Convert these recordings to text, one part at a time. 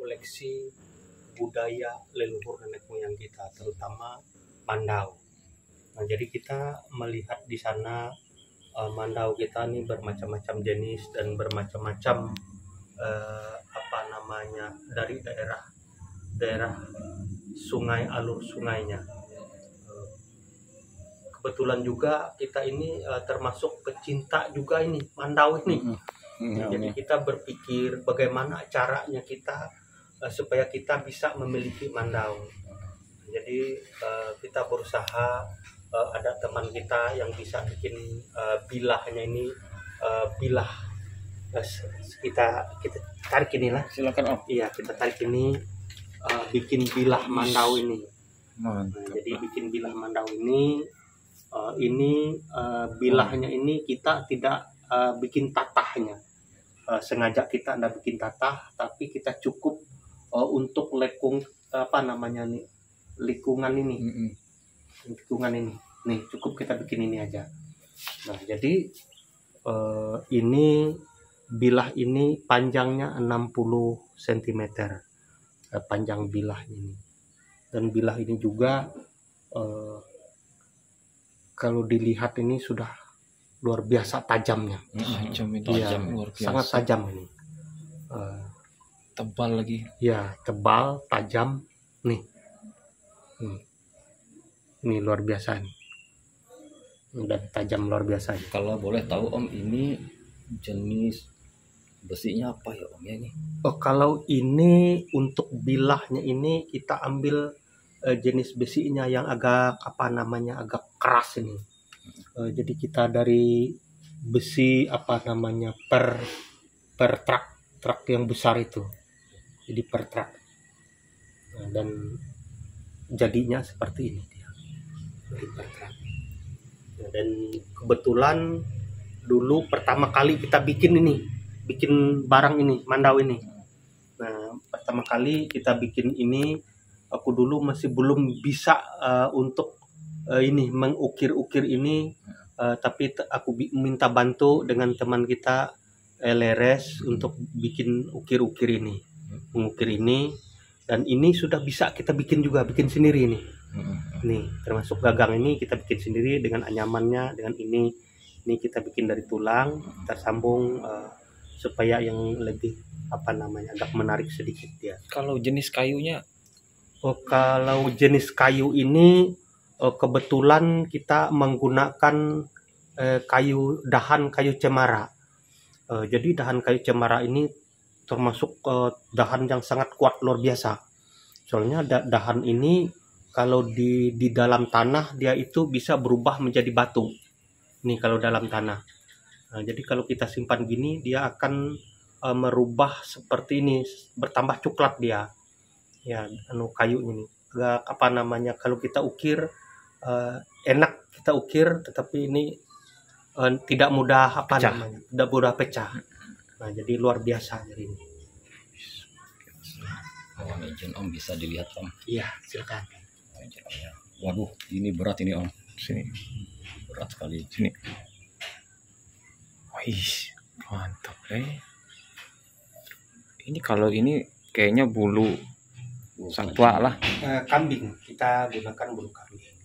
mengoleksi budaya leluhur nenek moyang kita, terutama Mandau. Nah, jadi kita melihat di sana Mandau kita nih bermacam-macam jenis dan bermacam-macam dari daerah sungai, alur sungainya. Kebetulan juga kita ini termasuk pecinta juga ini Mandau ini. Jadi kita berpikir bagaimana caranya kita supaya kita bisa memiliki Mandau. Jadi kita berusaha, ada teman kita yang bisa bikin bilahnya ini, bilah. Kita tarik inilah. Silakan Om. Iya, kita tarik ini, bikin bilah Mandau ini. Jadi bikin bilah Mandau ini, bilahnya ini kita tidak bikin tatahnya. Sengaja kita tidak bikin tatah, tapi kita cukup untuk likungan ini. Likungan ini. Nih, cukup kita bikin ini aja. Nah, jadi ini bilah ini panjangnya 60 cm. Panjang bilah ini. Dan bilah ini juga kalau dilihat ini sudah luar biasa tajamnya. Tajam, luar biasa. Sangat tajam ini. Tebal lagi. Ya, tebal, tajam. Nih. Ini luar biasa nih. Dan tajam luar biasa nih. Kalau boleh tahu Om, ini jenis besinya apa ya Om ya ini? Kalau ini untuk bilahnya ini kita ambil jenis besinya yang agak agak keras ini. Jadi kita dari besi per truk yang besar itu. Jadi per truk. Nah, dan jadinya seperti ini dia. Dari per truk. Nah, dan kebetulan dulu pertama kali kita bikin barang ini, Mandau ini. Nah, pertama kali kita bikin ini, aku dulu masih belum bisa untuk mengukir-ukir ini, tapi aku minta bantu dengan teman kita Leres untuk bikin ukir-ukir ini, mengukir ini, dan ini sudah bisa kita bikin sendiri ini. Nih, termasuk gagang ini kita bikin sendiri dengan anyamannya, dengan ini kita bikin dari tulang, kita sambung supaya yang lebih agak menarik sedikit dia. Kalau jenis kayunya? Kalau jenis kayu ini kebetulan kita menggunakan dahan kayu cemara. Jadi dahan kayu cemara ini termasuk dahan yang sangat kuat luar biasa. Soalnya dahan ini kalau di dalam tanah dia itu bisa berubah menjadi batu. Nih kalau dalam tanah. Nah, jadi kalau kita simpan gini dia akan merubah seperti ini, bertambah coklat dia. Ya, kayu ini. Kalau kita ukir enak kita ukir, tetapi ini tidak mudah tidak mudah pecah. Nah, jadi luar biasa dari ini. Izin Om, bisa dilihat Om? Iya, silakan. Waduh, ini berat ini Om. Sini. Berat sekali. Sini. Wih, mantap Ini kalau ini kayaknya bulu satwa lah. Kambing, kita gunakan bulu kambing.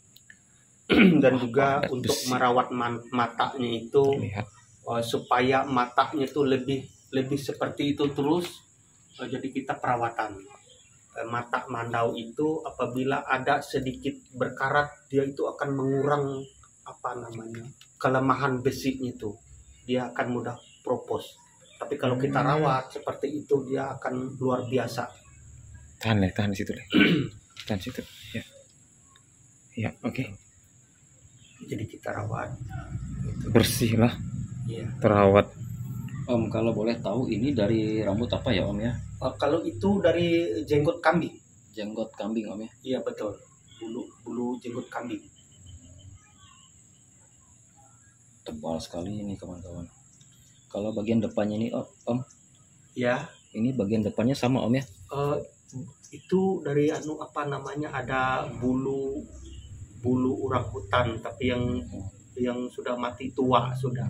Dan juga untuk merawat matanya itu, supaya matanya itu lebih seperti itu terus. Jadi kita perawatan mata Mandau itu apabila ada sedikit berkarat, dia itu akan mengurang kelemahan besinya itu, dia akan mudah propos. Tapi kalau kita rawat seperti itu, dia akan luar biasa. Tahan di situ tahan situ ya oke. Jadi kita rawat bersih lah ya. Terawat Om. Kalau boleh tahu ini dari rambut apa ya Om ya? Kalau itu dari jenggot kambing. Jenggot kambing Om ya? Iya betul, bulu jenggot kambing. Tebal sekali ini kawan-kawan. Kalau bagian depannya ini Om? Ya. Ini bagian depannya sama Om ya? Itu dari ada bulu orang hutan, tapi yang sudah mati tua sudah.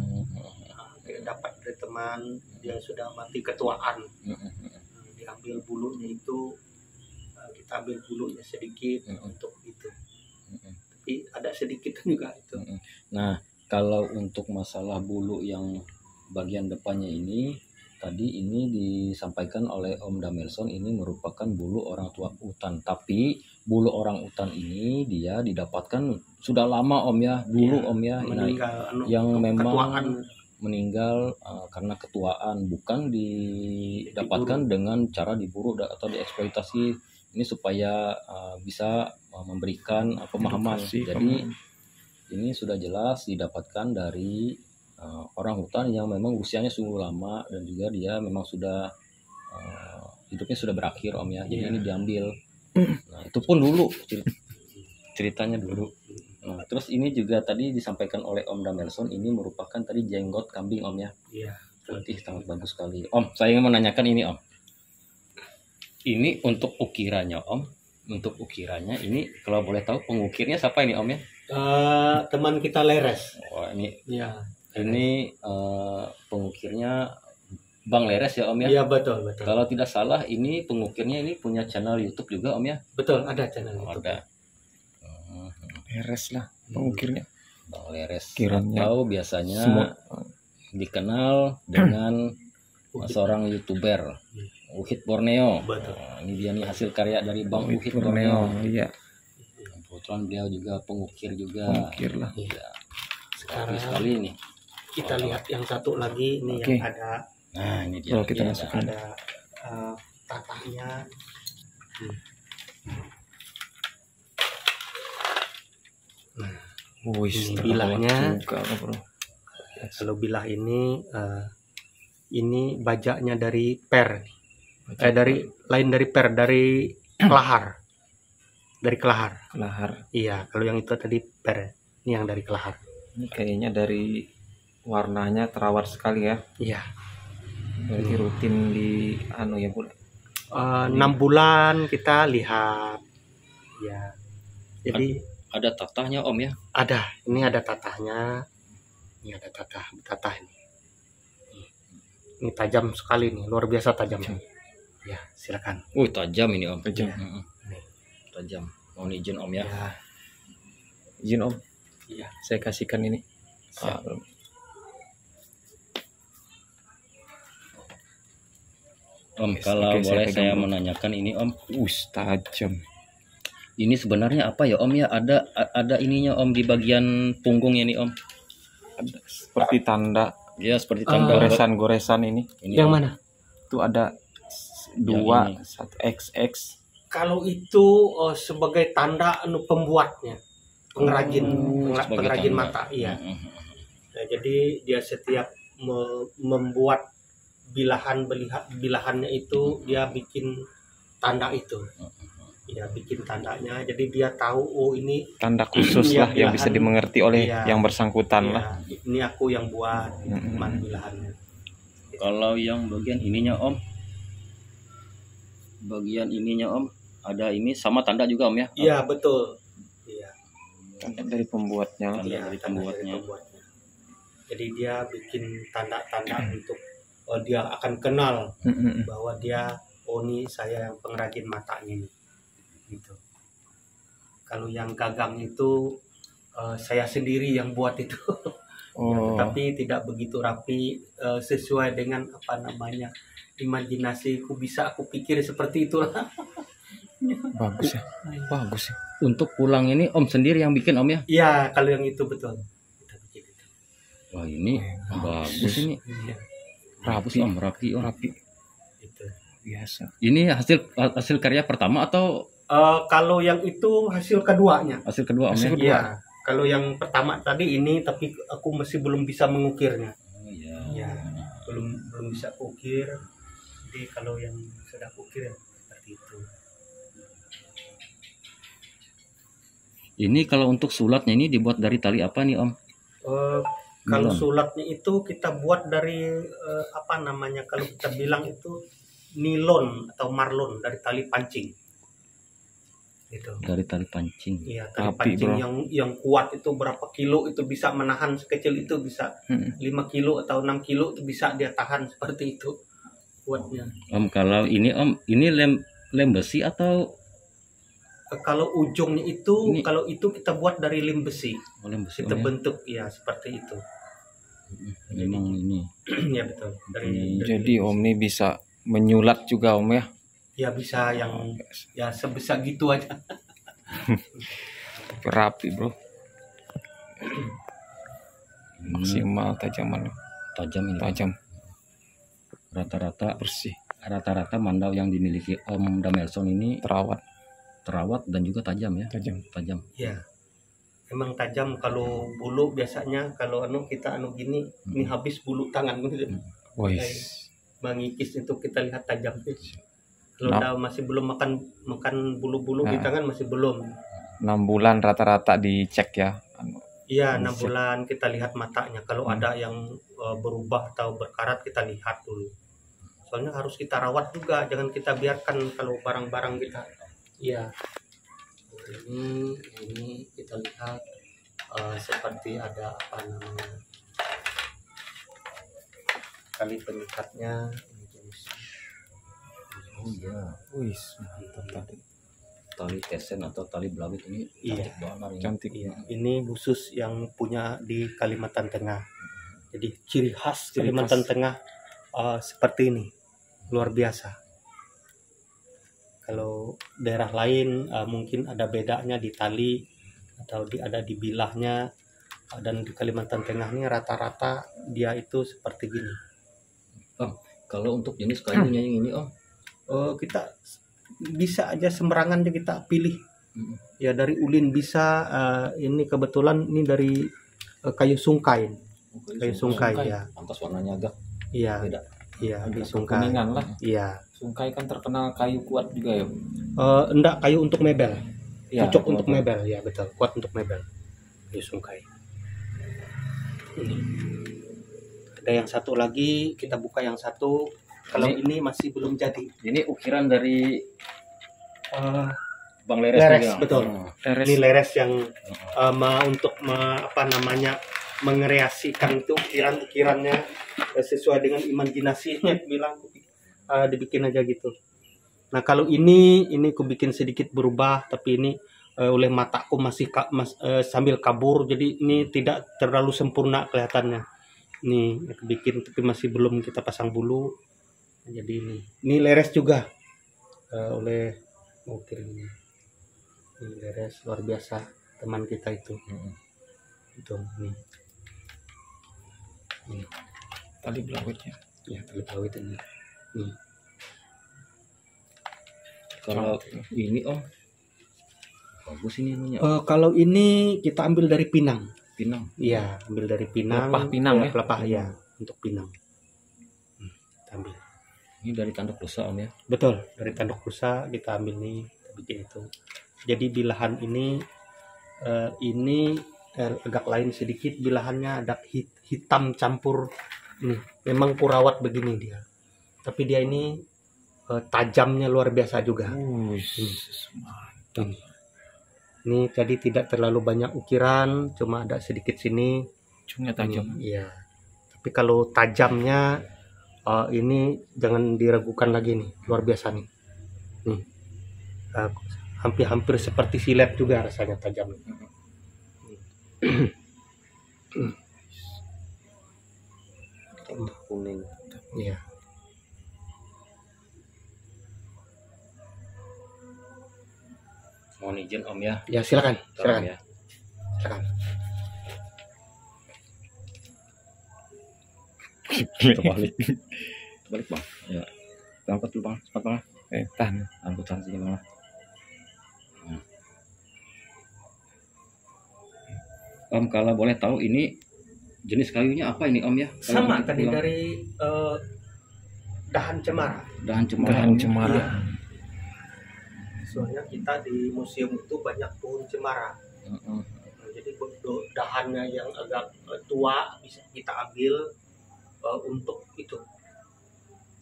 Dapat dari teman, dia sudah mati ketuaan. diambil bulunya itu, kita ambil bulunya sedikit untuk itu. Tapi ada sedikit juga itu. Nah, kalau untuk masalah bulu yang bagian depannya ini, tadi ini disampaikan oleh Om Damelson ini merupakan bulu orang tua utan. Tapi bulu orang utan ini dia didapatkan sudah lama Om ya, dulu Iya, Om ya. Nah, meninggal yang memang ketuaan. meninggal karena ketuaan, bukan didapatkan dengan cara diburu atau dieksploitasi. Ini supaya bisa memberikan pemahaman. Jadi ini sudah jelas didapatkan dari orang hutan yang memang usianya sungguh lama dan juga dia memang sudah hidupnya sudah berakhir Om ya. Jadi ini diambil. Nah, itu pun dulu ceritanya dulu. Nah, terus ini juga tadi disampaikan oleh Om Damelson, ini merupakan tadi jenggot kambing Om ya. Iya. Putih, sangat bagus sekali. Om, saya ingin menanyakan ini Om. Ini untuk ukirannya Om. Untuk ukirannya ini kalau boleh tahu pengukirnya siapa ini Om ya? Teman kita Leres. Wah, ini Iya. ini pengukirnya Bang Leres ya Om ya? Iya, betul. Kalau tidak salah ini pengukirnya ini punya channel YouTube juga Om ya? Betul, ada channel Oh, itu. ada. Leres lah pengukirnya. Bang Leres. Kiranya Atau biasanya semua dikenal dengan seorang YouTuber Uhid Borneo. Betul. Nah, ini dia nih hasil karya dari Bang Uhid Borneo. Borneo. Iya, Kebetulan beliau juga pengukir juga. pengukir lah. Iya. Sekarang Bagus sekali nih. kita lihat yang satu lagi ini Oke. yang ada Nah, ini dia. Kalau kita lagi masukkan. ada tatahnya. Wih, Ini terlalu bilahnya. juga, bro. Kalau bilah ini bajaknya dari per, dari lain dari per, dari kelahar, dari kelahar. Kelahar. Iya, kalau yang itu tadi per, ini yang dari kelahar. Ini kayaknya dari warnanya terawat sekali ya. Iya. Berarti rutin di anu ya Bu. 6 bulan kita lihat. Ya. Jadi Ada tatahnya Om ya. ada, ini ada tatahnya. Ini ada tatah ini. Ini tajam sekali nih, luar biasa tajamnya. Ya, silakan. Tajam ini Om. Tajam. Mm-mm. Nih. Tajam. Mohon izin Om ya. Ya, Izin Om, iya. saya kasihkan ini. Siap. Om, kalau Oke, boleh pegang saya dulu. menanyakan ini Om. Tajam. Ini sebenarnya apa ya Om ya? Ada ininya Om di bagian punggungnya nih Om. Ada seperti tanda Ya seperti tanda goresan-goresan ini. ini, Yang Om. mana? Itu ada Yang 2, 1 XX. Kalau itu sebagai tanda pembuatnya, pengrajin Sebagai pengrajin tanda. mata, iya. Mm-mm. Nah, jadi dia setiap membuat bilahannya itu dia bikin tanda itu. Ya, bikin tandanya. Jadi dia tahu ini Tanda khusus Iya, lah yang bisa bilahan. dimengerti oleh Iya. yang bersangkutan lah. ya, ini aku yang buat Mm-mm. teman bilahannya. Kalau yang bagian ininya Om, bagian ininya Om, ada ini sama tanda juga Om ya? Iya, betul. Iya. Tanda dari pembuatnya. Tanda Iya, dari tanda pembuatnya. Jadi dia bikin tanda-tanda untuk dia akan kenal Mm-mm. bahwa dia ini saya yang pengrajin matanya ini. Gitu. Kalau yang gagang itu saya sendiri yang buat itu. Ya, Oh, tetapi tidak begitu rapi, sesuai dengan apa namanya imajinasiku, bisa aku pikir seperti itulah. bagus ya. Bagus ya. Untuk pulang ini Om sendiri yang bikin Om ya? Iya, kalau yang itu betul. Kita bikin itu. Wah ini bagus ini. Iya, Rapi Om, rapi Om. Rapi. itu. Biasa. Ini hasil karya pertama atau Kalau yang itu hasil keduanya. hasil kedua Om ya? Hasil kedua. Iya. Kalau yang pertama tadi ini, tapi aku masih belum bisa mengukirnya. Oh, iya. Ya, belum bisa ukir. Jadi kalau yang sudah ukir seperti itu. Ini kalau untuk sulatnya ini dibuat dari tali apa nih Om? Kalau Nilon. sulatnya itu kita buat dari apa namanya? Kalau kita bilang itu nilon atau marlon, dari tali pancing. Gitu. Dari tali pancing. Iya, tali Rapi, pancing bro. yang kuat itu berapa kilo itu bisa menahan, sekecil itu bisa Mm. 5 kilo atau 6 kilo itu bisa dia tahan seperti itu. kuatnya. Om, kalau ini Om, ini lem besi atau Kalau ujungnya itu, Ini- kalau itu kita buat dari lem besi, lem besi kita Om ya? bentuk ya seperti itu. Memang ini. Ya betul. Jadi Om ini bisa menyulat juga Om ya. Ya bisa yang ya sebesar gitu aja. Rapi bro. Ini Maksimal tajamannya. tajam ini. Tajam, Rata-rata bersih, mandau yang dimiliki Om Damelson ini terawat, terawat dan juga tajam ya. tajam. Tajam. Ya. Emang tajam kalau bulu biasanya kalau kita gini ini habis bulu tangan gitu. Wis. Mengikis itu kita lihat tajam. Kalau Nah. udah masih belum makan bulu-bulu di Nah. tangan masih belum. 6 bulan rata-rata dicek ya. Iya, 6 Bisa. bulan kita lihat matanya. Kalau ada yang berubah atau berkarat kita lihat dulu. Soalnya harus kita rawat juga, jangan kita biarkan kalau barang-barang kita. Iya. Ini kita lihat seperti ada apa namanya? Tali pengikatnya ini jenisnya. Oh iya. Wis, mantap tadi. Tali tesen atau tali belawit ini Iya. cantik banget ini. Cantik. Iya, ini khusus yang punya di Kalimantan Tengah. Jadi ciri khas Ciri Kalimantan khas. Tengah seperti ini, luar biasa. Kalau daerah lain mungkin ada bedanya di tali atau ada di bilahnya, dan di Kalimantan Tengah ini rata-rata dia itu seperti gini. Kalau untuk jenis kayunya yang ini Om, Kita bisa aja sembarangan deh kita pilih. Mm. Ya dari ulin bisa, ini kebetulan ini dari kayu sungkai. Kayu sungkai ya. Pantas warnanya agak Iya, beda. iya kayu Agak sungkai. kekuningan lah. Iya. Sungkai kan terkenal kayu kuat juga ya. Enggak, kayu untuk mebel. Ya, Cocok untuk mebel, ya betul. Kuat untuk mebel. Kayu sungkai. Ini. Ada yang satu lagi, kita buka yang satu. Kalau ini masih belum jadi. Ini ukiran dari Eh, Bang Leres, Leres, juga. betul. Teres. Ini leres yang apa namanya, mengreasikan itu ukiran-ukirannya sesuai dengan imajinasinya. Bilang dibikin aja gitu. Nah kalau ini aku bikin sedikit berubah, tapi ini oleh mataku masih sambil kabur, jadi ini tidak terlalu sempurna kelihatannya. Ini aku bikin tapi masih belum kita pasang bulu. Jadi ini leres juga oleh ini leres luar biasa teman kita itu. Itu nih. Ini Tali belawitnya. ya tali belawit ini. Nih. Kalau ini Om, bagus ini anunya. Kalau ini kita ambil dari Pinang. Pinang. Iya, ambil dari Pinang. Pelepah Pinang ya? Pelepah ya, untuk Pinang. Kita ambil. Ini dari tanduk rusa Om ya. Betul, dari tanduk rusa kita ambil nih, kita bikin itu. Jadi bilahan ini agak lain sedikit, bilahannya ada hitam campur ini. Memang kurawat begini dia. Tapi dia ini tajamnya luar biasa juga. Mantap. Ini tadi tidak terlalu banyak ukiran, cuma ada sedikit sini. Ujungnya tajam. Iya. Tapi kalau tajamnya ini jangan diragukan lagi nih, luar biasa nih. Nih. Hampir-hampir seperti silet juga rasanya tajam. Kuning. Iya. Mohon izin Om ya. Ya silakan, Tolong silakan, ya. silakan. Terbalik. Terbalik Bang. Ya. Angkat dulu Bang, cepat Bang. Tahan. Angkut sana sini Bang. Om, kalau boleh tahu ini jenis kayunya apa ini Om ya? Kalau Sama kita tadi bilang dari dahan cemara. dahan cemara. Dahan cemara. Iya. Soalnya kita di museum itu banyak pohon cemara. Heeh. Nah, jadi dahannya yang agak tua bisa kita ambil untuk itu,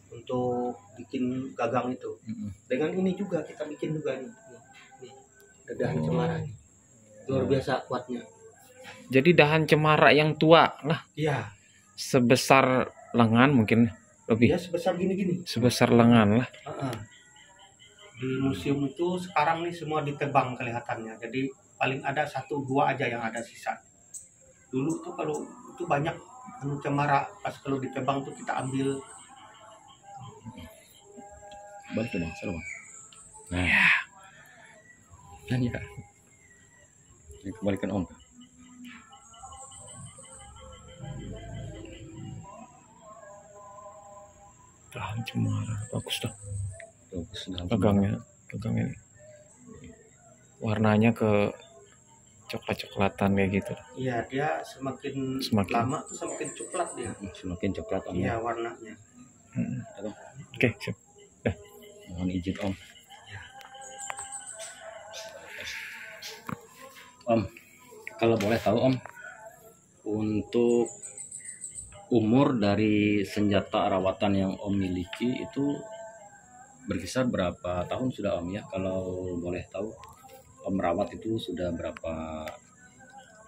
untuk bikin gagang itu. Heeh. Dengan ini juga kita bikin juga nih, ada dahan cemara nih. Luar biasa kuatnya. Jadi dahan cemara yang tua lah, Iya, sebesar lengan mungkin. Lebih Dia sebesar gini-gini. sebesar lengan lah. Di museum itu sekarang nih semua ditebang kelihatannya. Jadi paling ada 1-2 aja yang ada sisa. Dulu tuh kalau itu banyak cemara, pas kalau ditebang tuh kita ambil. Balik tuh bang, salah bang. Nah, dan ya, ini kembalikan om. Tahan cemara, bagus dah. Bagus, Pegangnya ini. Warnanya ke coklat-coklatan kayak gitu. Iya, dia semakin lama tuh semakin coklat dia. Semakin coklat om. Iya, warnanya. Oke, siap. Mohon izin om. Om, kalau boleh tahu om, untuk umur dari senjata rawatan yang om miliki itu berkisar berapa tahun sudah om ya? Kalau boleh tahu, om rawat itu sudah berapa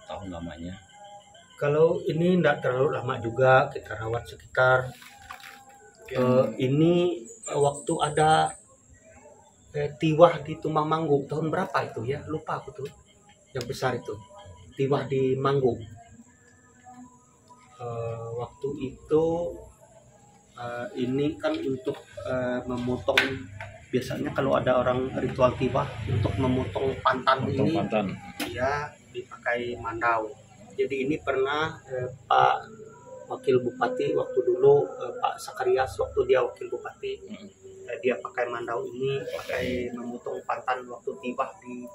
tahun lamanya? Kalau ini enggak terlalu lama juga, kita rawat sekitar ini waktu ada tiwah di Tumang Manggung tahun berapa itu ya? Lupa aku tuh. Yang besar itu. Tiwah di Manggung. Waktu itu ini kan untuk memotong, biasanya kalau ada orang ritual tiwah untuk memotong pantan ini, dia dipakai mandau. Jadi ini pernah Pak Wakil Bupati waktu dulu, Pak Sakarias waktu dia Wakil Bupati, dia pakai mandau ini, pakai memotong pantan waktu tiwah di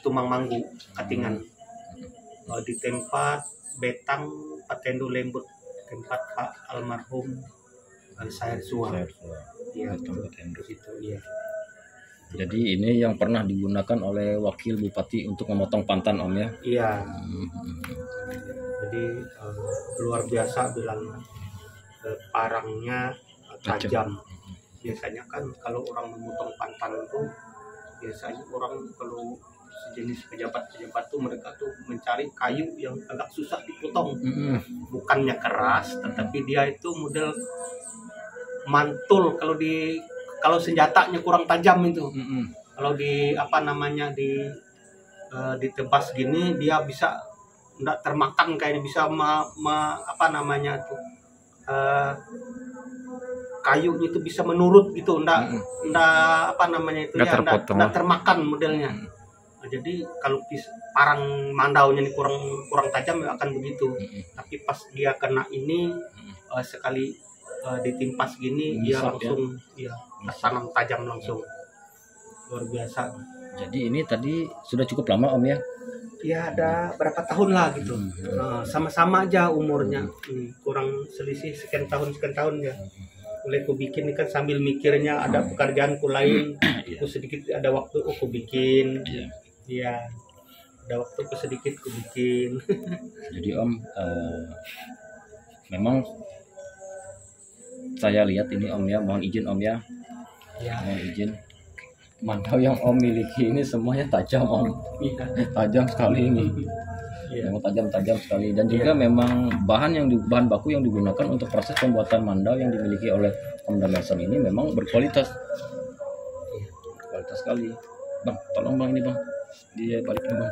Tumang Manggung, Katingan. Di tempat Betang Patendu Lembut, tempat Pak almarhum Sair Suwa. Iya, itu iya. Jadi ini yang pernah digunakan oleh Wakil Bupati untuk memotong pantan om ya? Iya. Jadi luar biasa bilang, parangnya tajam. Biasanya kan kalau orang memotong pantan itu, biasanya orang kalau sejenis pejabat-pejabat tuh mereka tuh mencari kayu yang agak susah dipotong. Bukannya keras, tetapi dia itu model mantul. Kalau senjatanya kurang tajam itu, kalau di apa namanya ditebas gini, dia bisa nggak termakan, kayaknya bisa apa namanya tuh, kayunya itu bisa menurut gitu, nggak apa namanya itu ya, nggak termakan modelnya. Jadi kalau parang mandaunya ini kurang tajam akan begitu. Tapi pas dia kena ini, sekali ditimpas gini, dia langsung ya tanam tajam langsung. Luar biasa. Jadi ini tadi sudah cukup lama om ya? Ya ada berapa tahun lah gitu. Sama-sama aja umurnya, kurang selisih sekian tahun ya. Mulai ku bikin ini kan sambil mikirnya ada pekerjaanku lain, aku sedikit ada waktu aku bikin. Iya, ada waktu sedikit ku bikin. Jadi om, memang saya lihat ini om ya, mohon izin om ya, mohon izin. Mandau yang om miliki ini semuanya tajam om, tajam sekali ini, memang tajam sekali. Dan juga memang bahan baku yang digunakan untuk proses pembuatan mandau yang dimiliki oleh Om Damason ini memang berkualitas sekali. Bang, tolong bang ini bang, dia balik bang.